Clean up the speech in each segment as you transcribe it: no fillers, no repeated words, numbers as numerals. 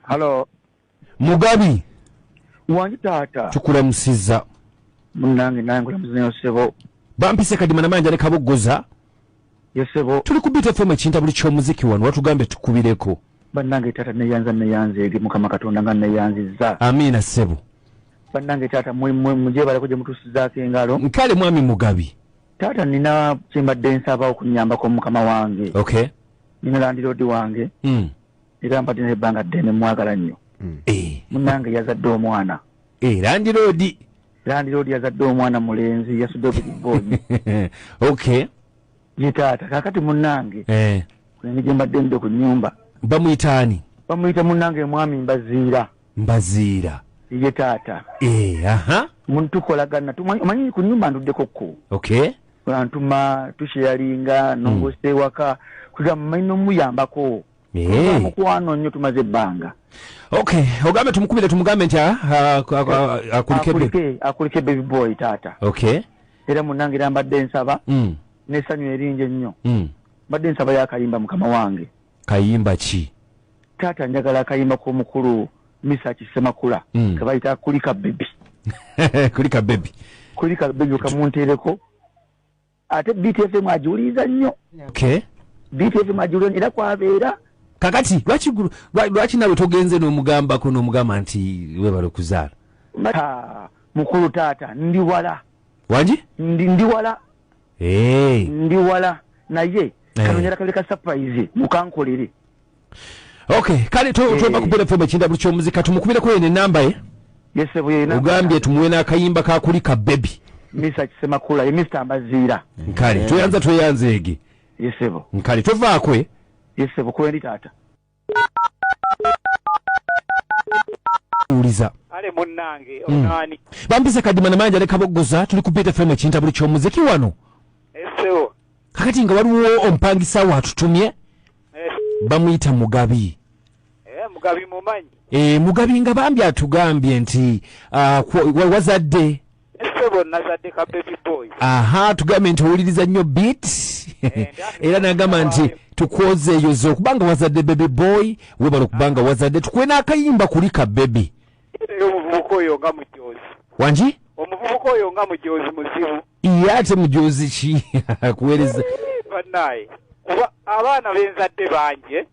Hello. Mugabi. Wangi tata. Tukulamusiza. Munange nange muzino sebo. Bampise kadima namanja ne kabogoza. Yesebo. Tuli kubita FM ekinta buli ky'omuziki wano watugambe tukubireko. Bannange tata neyanze eri mukama katonda nga neyanziza. Amina sebo. Bannange tata muje bale kuje mutusizaako engalo. Nkale mwami Mugabi. Tata nina kimbadde nsaba okunyambako mukama wange. Okay. Nina landlord wange. Era mpati n'ebbanga ddene mwagala nnyo. Munnange yazadde omwana. Landlord yazadde omwana mulenzi yasudde ku boyi. Okay. Ye taata kakati munnange. Kwenye mbadde ndo ku nnyumba. Bamuyitaani. Bamuyita munnange mwami Mbaziira. Ye taata. Aha. Muntu kolagana tumanyi ku nnyumba nduddeko ko. Okay. Ntuma tusharinga nongose waka kuja maino muyambako. Mukwano nnyo tumaze banga. Okay, ogambe tumukubire tumugambe nti akulike baby boy tata. Okay. Era munangira mbadde nsaba. Nesanyu erinje nnyo. Mbadde nsaba yakayimba mukama wange. Kayimba ki? Tata njagala kayimba ko mukuru Misa Kisemakula. Kabaita kulika baby. Kulika baby. Kulika baby kamuntereko. Ate BTFM ajuliza nnyo. Okay. BTFM ajuliza era kwabeera. Kakati lwaki nawe togenze n'omugamba ko n'omugamba nti webale kuzaala. Mukulu tata ndi wala. Wanji? Ndi wala. Ndi wala naye kanonyera kaleka surprise mukankolere. Okay, kale tuba kubera FM ekinda buli ky'omuzika tumukubire ko ene namba ye. Yesebo ye namba. Ugambye tumuwe n'akayimba ka kulika baby. Misa Kisemakula ye Mr. Mbaziira. Nkale tweyanze ege. Yesebo. Nkale tovaakwe. Yesebo kwendi tata. Uliza. Ale munnange onani. Bampise kadima namanja ne kabogoza tuli kubita FM ekinta buli ky'omuziki wano. Eseo. Kakati nga waliwo ompangisa watutumye. Bamuyita Mugabi. Mugabi mumanyi. Mugabi nga bambi atugambye nti wazadde. Esebo nazadde ka baby boy. Aha, tugambye nti owuliriza nnyo beat. Era nagamba nti tukwozeeyoza okubanga wazadde baby boy webala okubanga wazadde tukuwe n'akayimba kulika baby. Omuvubuka oyo nga mujozi. Wanji? Omuvubuka oyo nga mujozi muzibu. Iya ate mujozi ki kuweereza. Bannaye kuba abaana benzadde bangi.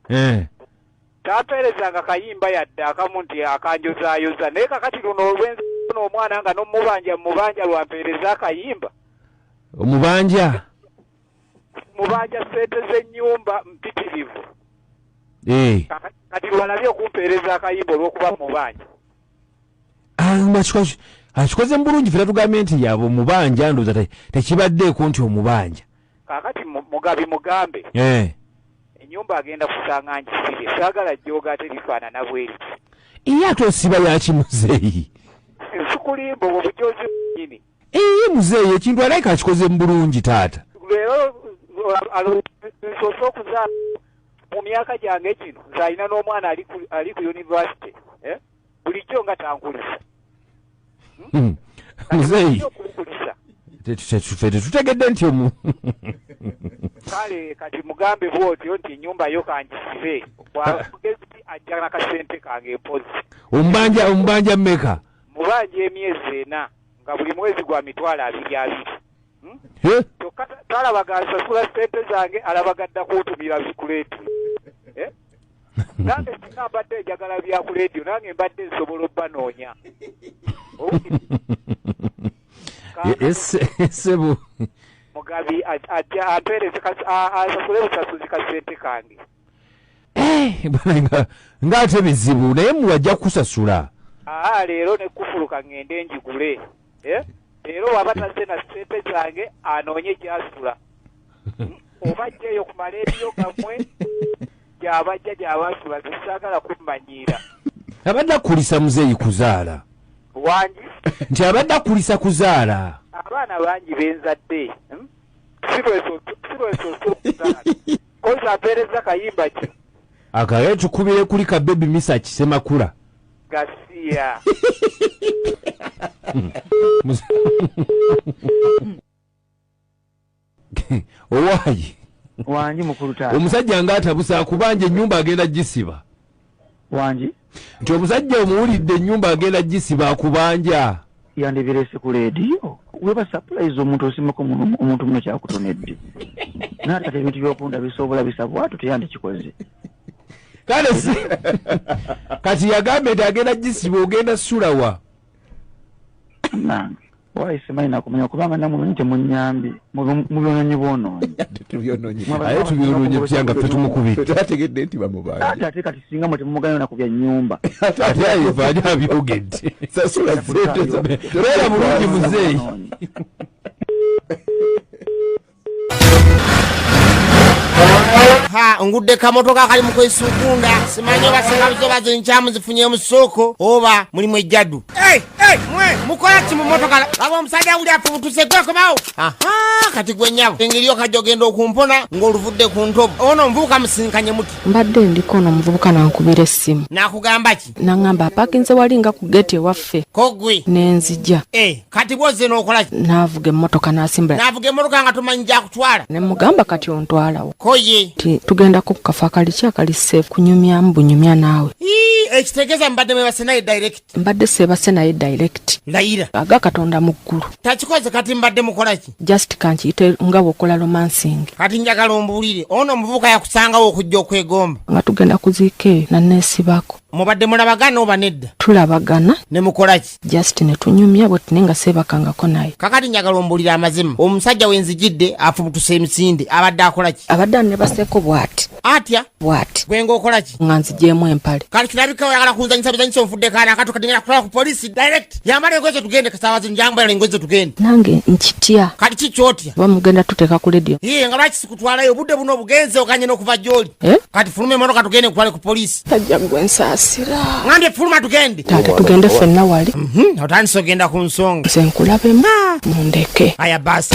Tapeerezanga kayimba yadde akamu nti akanjozaayoza naye kakati luno olwenzi n'omwana nga n'omubanja lwampeereza akayimba. Omubanja sente z'ennyumba mpitirivu. Kati lwalabye okumpeereza akayimba olw'okuba mubanja. Akikoze bulungi fera tugambye nti yabo omubanja ndoza tekibaddeeko nti omubanja. Kakati Mugabi mugambe. Ennyumba agenda kusanga ngisire saagala jjooga ate lifaanana bweri. Iya tosiba yakimuzeeyi. Nsukulimbo obujozi nyini. Muzeeyi ekintu alaika akikoze bulungi taata. Leero nsoose okuzaala mu myaka gyange kino nzalina n'omwana ali ku university. Bulijjo nga tankulisa. Muzeeyi tetutegedde nti omu. Kale kati mugambe bwotyo nti ennyumba yo kangisire mugezi ajja n'akasente kange empozi. Omubanja mmeka? Mubanja emyezi 4 nga buli mwezi gwa $20. Kyokka talabaga nsasula sente zange alabagadda kuutumira bikuleeti. Nange singa mbadde njagala byakuleetiyo nange mbadde nsobola obbanoonya. Sebo Mugabi ajja ampeereze asasule busasuzi ka sente kange. Ng'ate bizibu naye muwajja kusasula. Leero ne kufuluka ngende njigule. Leero waba tazze na sente zange anoonye gy'asula. Oba jjeeyo ku maleediyo gammwe gy'abajja gy'abasula zisaagala kummanyiira. Abadde akulisa muzeeyi kuzaala. Wangi? Nti abadde akulisa kuzaala. Abaana bangi benzadde. Sirweso okuzaala. Koza apeereza kayimba ki? Akaye tukubire kulika baby Misa Kisemakula. Gasiya. Owayi. Wanji mukulu taata. Omusajja ng'atabusa kubanja ennyumba agenda gisiba. wangi nti omusajja omuwulidde ennyumba agenda gisiba akubanja yandibirese ku leediyo weba surprise omuntu osimako omuntu muno kyakutonedde n'atate ebintu by'okunda bisobola bisabwatu teyandikikoze kale si kati yagambe nti agenda gisiba ogenda sulawa nange wayisemanyi nakumanya kubanga namumanyi temunyambi mu byononyi bwonoonyi aye tubyononye tutya nga ffe tumukubidde tategedde nti bamubanja ate kati singa mwe temumuganya na kubya nnyumba ate ayevaani abyogedde sasula sente beera bulungi muzeeyi ngudde kamotoka kali mukwesukunda simanyi obasengabizo bazo enkyamu zifunye mu ssooko oba mulimu ejjaddu mwe mukola ki mu motoka laba omusajja uli afubutuse gwekomawo kati gwe nnyabo engeri okajja ogenda okumpona ng'oluvudde ku ntobo ono omuvubuka musinkanye muti mbadde ndiko ono omuvubuka nankubira essimu nakugamba ki naŋŋamba apakinze wali nga ku geeti ewaffe kogwe nenzija kati bwozze n'okola ki naavuga emmotoka n'asimbula naavuga emmotoka nga tomanyi gyakutwala ne mugamba kati ontwalawo koye tugendako ku kafo akali ki akali seefu kunyumyamu bunyumya naawe ekitegeeza mbadde mwebase naye direct mbadde seebase naye direct layira aga katonda mu ggulu takikoze kati mbadde mukola ki just kankiyite nga bw'okola romansing kati njagala ombuulire ono omuvubuka yakusangawo okujja okwegomba nga tugenda kuziika eyo nanneesibako mubadde mulabagana oba nedda tulabagana ne mukola ki just ne tunyumya bwe tine nga seebakangako naye kakati njagala ombuulire amazima omusajja wenzijidde afubutuse emisinde abadde akola ki abadde anebaseeko bw'ati atya bw'ati gwe ng'okola ki nga nzigyemu empale kati kirabika oyagala kunzanyisa bizanyisa onfudde kaana akatu kadingera kutwala ku polisi direct yambala engoye tugende kasaawa zino njambala engoye tugende nange nkitya kati kikyotya oba mugenda tuteeka ku ledio iye nga lwaki sikutwalayo obudde buno obugenze okanye n'okuva gy'oli kati fuluma emotoka tugende kutwale ku polisi tajja gwe nsaasira ngambye fuluma tugende taate tugende ffenna wali otandise ogenda ku nsonga nze nkulabemu mundeke aya basi